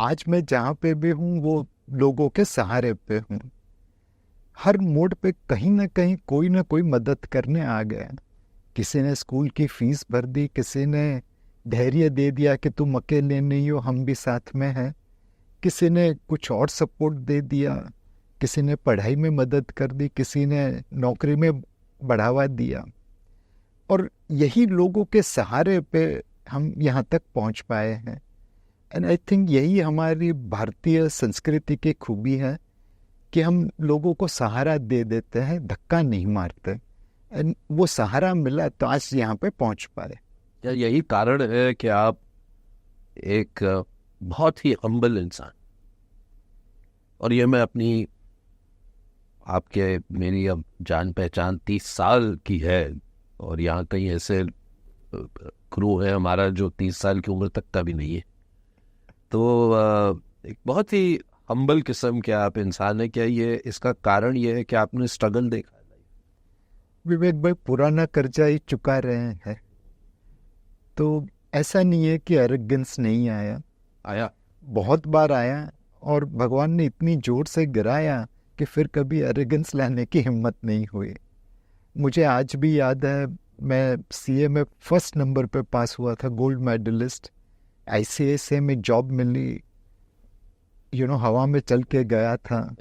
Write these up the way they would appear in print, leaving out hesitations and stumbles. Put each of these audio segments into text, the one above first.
आज मैं जहाँ पे भी हूँ वो लोगों के सहारे पे हूँ। हर मोड़ पे कहीं ना कहीं कोई ना कोई मदद करने आ गया। किसी ने स्कूल की फीस भर दी, किसी ने धैर्य दे दिया कि तुम अकेले नहीं हो, हम भी साथ में हैं। किसी ने कुछ और सपोर्ट दे दिया, किसी ने पढ़ाई में मदद कर दी, किसी ने नौकरी में बढ़ावा दिया। और यही लोगों के सहारे पे हम यहाँ तक पहुँच पाए हैं। एंड आई थिंक यही हमारी भारतीय संस्कृति की खूबी है कि हम लोगों को सहारा दे देते हैं, धक्का नहीं मारते। एंड वो सहारा मिला तो आज यहाँ पे पहुँच पाए। क्या यही कारण है कि आप एक बहुत ही हम्बल इंसान, और ये मैं अपनी आपके मेरी अब जान पहचान 30 साल की है, और यहाँ कहीं ऐसे क्रू है हमारा जो 30 साल की उम्र तक का भी नहीं है, तो एक बहुत ही हम्बल किस्म के आप इंसान है। क्या ये इसका कारण ये है कि आपने स्ट्रगल देखा है? विवेक भाई, पुराना कर्जा ही चुका रहे हैं, तो ऐसा नहीं है कि एरोगेंस नहीं आया। आया। बहुत बार आया, और भगवान ने इतनी जोर से गिराया कि फिर कभी एरोगेंस लाने की हिम्मत नहीं हुई। मुझे आज भी याद है, मैं सीए में फर्स्ट नंबर पे पास हुआ था, गोल्ड मेडलिस्ट। आईसीआईसीआई में जॉब मिली, हवा में चल के गया था।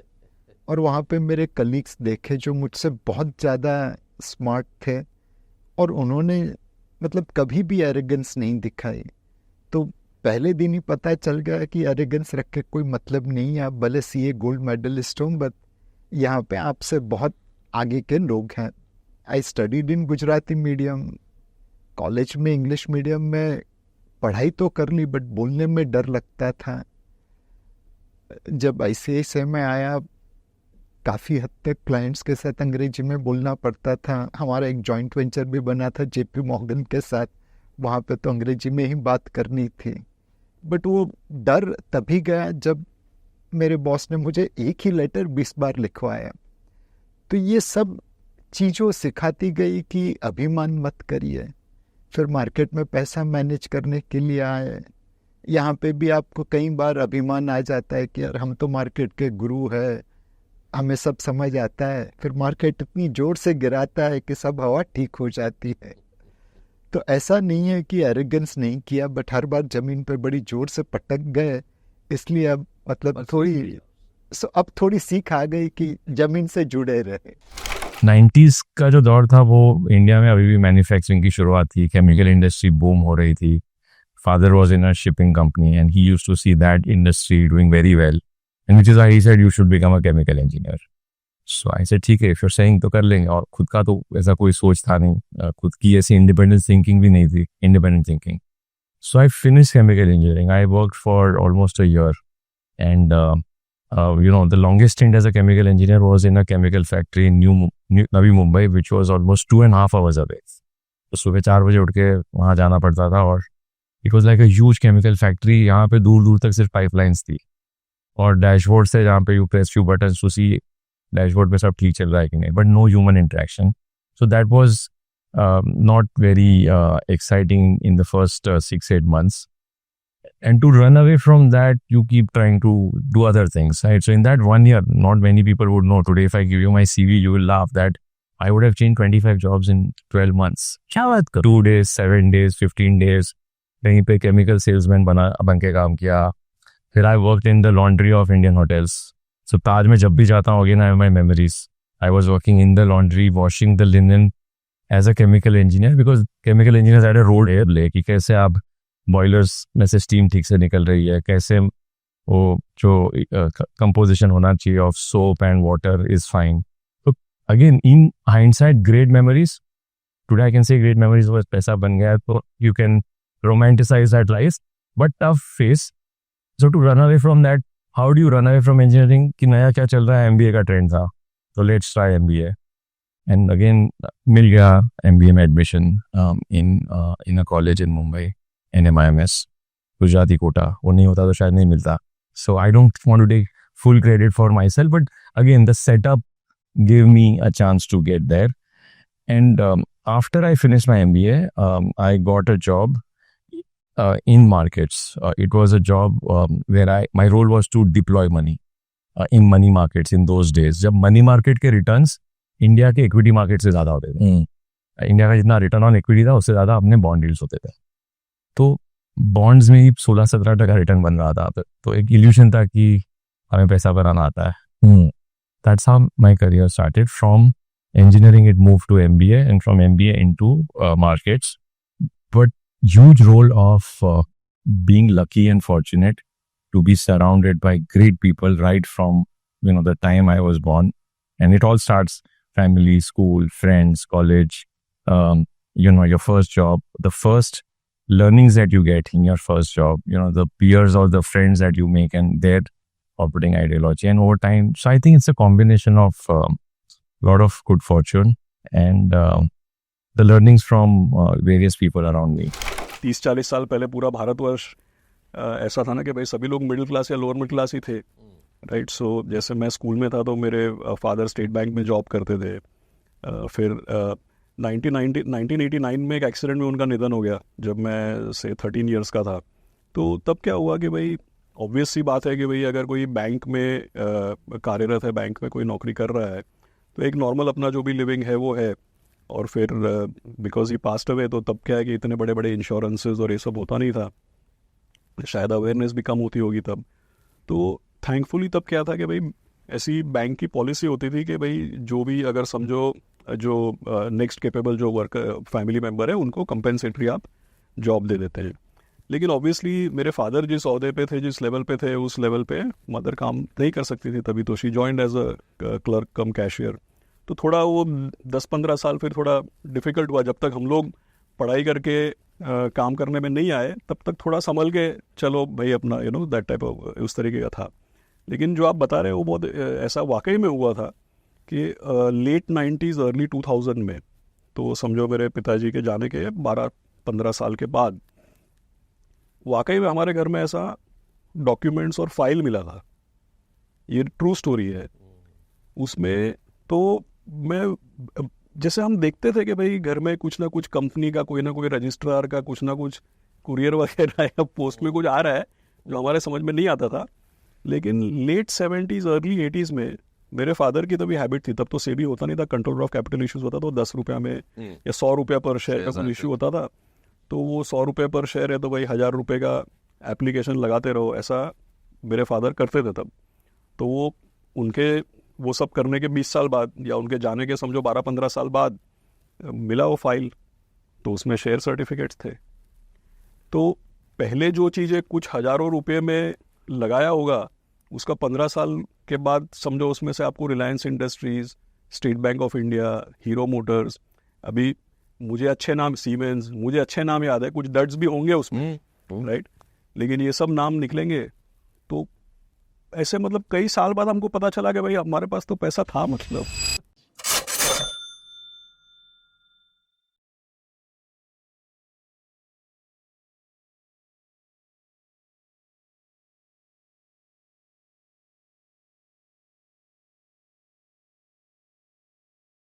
और वहाँ पे मेरे कलीग्स देखे जो मुझसे बहुत ज़्यादा स्मार्ट थे, और उन्होंने मतलब कभी भी एरोगेंस नहीं दिखाई। तो पहले दिन ही पता चल गया कि एरोगेंस रख के कोई मतलब नहीं है। आप भले सीए गोल्ड मेडलिस्ट हो, बट यहाँ पे आपसे बहुत आगे के लोग हैं। I studied in Gujarati medium, college में इंग्लिश मीडियम में पढ़ाई तो कर ली, बट बोलने में डर लगता था। जब आईसीआईसीआई में आया, काफ़ी हद तक क्लाइंट्स के साथ अंग्रेजी में बोलना पड़ता था। हमारा एक जॉइंट वेंचर भी बना था जेपी मॉर्गन के साथ, वहाँ पे तो अंग्रेजी में ही बात करनी थी। बट वो डर तभी गया जब मेरे बॉस ने मुझे एक ही लेटर 20 बार लिखवाया। तो ये सब चीज़ों सिखाती गई कि अभिमान मत करिए। फिर मार्केट में पैसा मैनेज करने के लिए आए। यहाँ पे भी आपको कई बार अभिमान आ जाता है कि यार हम तो मार्केट के गुरु हैं, हमें सब समझ आता है। फिर मार्केट इतनी जोर से गिराता है कि सब हवा ठीक हो जाती है। तो ऐसा नहीं है कि एरोगेंस नहीं किया, बट हर बार जमीन पर बड़ी जोर से पटक गए। इसलिए अब मतलब अब थोड़ी सीख आ गई कि जमीन से जुड़े रहे। 90s का जो दौर था वो इंडिया में अभी भी मैन्युफैक्चरिंग की शुरुआत थी, केमिकल इंडस्ट्री बूम हो रही थी। Father was in a shipping company and he used to see that industry doing very well, and which is why he said you should become a chemical engineer. So I said ठीक है, if you are saying तो कर लेंगे। और खुद का तो ऐसा कोई सोच था नहीं, खुद की ऐसी इंडिपेंडेंट थिंकिंग भी नहीं थी, independent thinking. So I finish chemical engineering, I worked for almost a year, and the longest stint as a chemical engineer was in a chemical factory in New Navi Mumbai, which was almost 2.5 hours away. तो सुबह 4 बजे उठ के वहाँ जाना पड़ता था, और it was like a huge chemical factory. यहाँ पे दूर दूर तक सिर्फ पाइपलाइंस थी, और डैशबोर्ड से जहाँ पे you press few buttons to see dashboard पे सब ठीक चल रहा है कि नहीं, but no human interaction. So that was not very exciting in the first 6-8 months. And to run away from that, you keep trying to do other things, right? So in that 1 year, not many people would know. Today, if I give you my CV, you will laugh that I would have changed 25 jobs in 12 months. क्या बात कर? 2 days, 7 days, 15 days. कहीं पे chemical salesman बन के काम किया. फिर I worked in the laundry of Indian hotels. So ताज में जब भी जाता हूँ, again I have my memories. I was working in the laundry, washing the linen as a chemical engineer, because chemical engineers had a role here ले कि कैसे आप boilers में से स्टीम ठीक से निकल रही है, कैसे वो जो कंपोजिशन होना चाहिए of soap and water is fine. तो again in hindsight great memories, today I can say great memories. बस पैसा बन गया तो you can romanticize that life, but tough phase. So to run away from that, how do you run away from engineering कि नया क्या चल रहा है, एमबीए का ट्रेंड था, तो let's try MBA. And again मिल गया एमबीए में admission in a college in Mumbai, NMIMS, Gujarati quota. वो नहीं होता तो शायद नहीं मिलता। So I don't want to take full credit for myself, but again the setup give me a chance to get there. And after I finish my MBA, I got a job in markets. It was a job where my role was to deploy money in money markets in those days. जब money market के returns India के equity market से ज़्यादा होते थे. India का जितना return on equity था उससे ज़्यादा अपने बॉन्ड डील्स होते थे. तो बॉन्ड्स में ही 16-17% रिटर्न बन रहा था. तो एक इल्यूशन था कि हमें पैसा बनाना आता है. That's how my career started. From engineering, it moved to MBA, and from MBA into markets. But huge role of being lucky and fortunate to be surrounded by great people right from the time I was born, and it all starts family, school, friends, college. Your first job, the first learnings that you get in your first job, the peers or the friends that you make and their operating ideology, and over time. So I think it's a combination of a lot of good fortune and the learnings from various people around me. 30-40 साल पहले पूरा भारतवर्ष ऐसा था ना कि भाई सभी लोग मिडिल क्लास या लोअर मिडिल क्लास ही थे, राइट. सो जैसे मैं स्कूल में था तो मेरे फादर स्टेट बैंक में जॉब करते थे. फिर 1989 में एक एक्सीडेंट में उनका निधन हो गया जब मैं से 13 इयर्स का था. तो तब क्या हुआ कि भाई ऑब्वियस सी बात है कि भाई अगर कोई बैंक में कार्यरत है, बैंक में कोई नौकरी कर रहा है, तो एक नॉर्मल अपना जो भी लिविंग है वो है. और फिर बिकॉज ही पास्ट अवे, तो तब क्या है कि इतने बड़े बड़े इंश्योरेंसेज और ये सब होता नहीं था, शायद अवेयरनेस भी कम होती होगी तब. तो थैंकफुली तब क्या था कि भाई ऐसी बैंक की पॉलिसी होती थी कि भाई जो भी अगर समझो जो नेक्स्ट कैपेबल जो वर्क फैमिली मेम्बर है उनको कंपेंसेटरी आप जॉब दे देते हैं. लेकिन ऑब्वियसली मेरे फादर जिस ओहदे पे थे, जिस लेवल पे थे, उस लेवल पे मदर काम नहीं कर सकती थी तभी. तो she joined as a clerk cum cashier. तो थोड़ा वो 10-15 साल फिर थोड़ा डिफ़िकल्ट हुआ. जब तक हम लोग पढ़ाई करके काम करने में नहीं आए तब तक थोड़ा संभल के चलो भाई अपना दैट टाइप ऑफ उस तरीके का था. लेकिन जो आप बता रहे हो वो बहुत ऐसा वाकई में हुआ था कि लेट 90s अर्ली 2000 में, तो समझो मेरे पिताजी के जाने के 12-15 साल के बाद वाकई में हमारे घर में ऐसा डॉक्यूमेंट्स और फाइल मिला था. ये ट्रू स्टोरी है. उसमें तो मैं जैसे हम देखते थे कि भाई घर में कुछ ना कुछ कंपनी का कोई ना कोई रजिस्ट्रार का कुछ ना कुछ कुरियर वगैरह या पोस्ट में कुछ आ रहा है जो हमारे समझ में नहीं आता था. लेकिन लेट 70s अर्ली 80s में मेरे फादर की तभी हैबिट थी. तब तो सेबी होता नहीं था, कंट्रोल ऑफ कैपिटल इश्यूज होता. तो 10 रुपये में या 100 रुपये पर शेयर का कोई इशू होता था. तो वो 100 रुपये पर शेयर है तो भाई 1000 रुपये का एप्लीकेशन लगाते रहो, ऐसा मेरे फादर करते थे तब. तो वो सब करने के 20 साल बाद या उनके जाने के समझो 12-15 साल बाद मिला वो फाइल. तो उसमें शेयर सर्टिफिकेट्स थे. तो पहले जो चीज़ें कुछ हज़ारों रुपये में लगाया होगा उसका 15 साल के बाद समझो उसमें से आपको Reliance industries, state bank of India, hero Motors, अभी मुझे अच्छे नाम सीमेंस, मुझे अच्छे नाम याद है, कुछ डट्स भी होंगे उसमें, राइट. लेकिन ये सब नाम निकलेंगे तो ऐसे मतलब कई साल बाद हमको पता चला कि भाई हमारे पास तो पैसा था. मतलब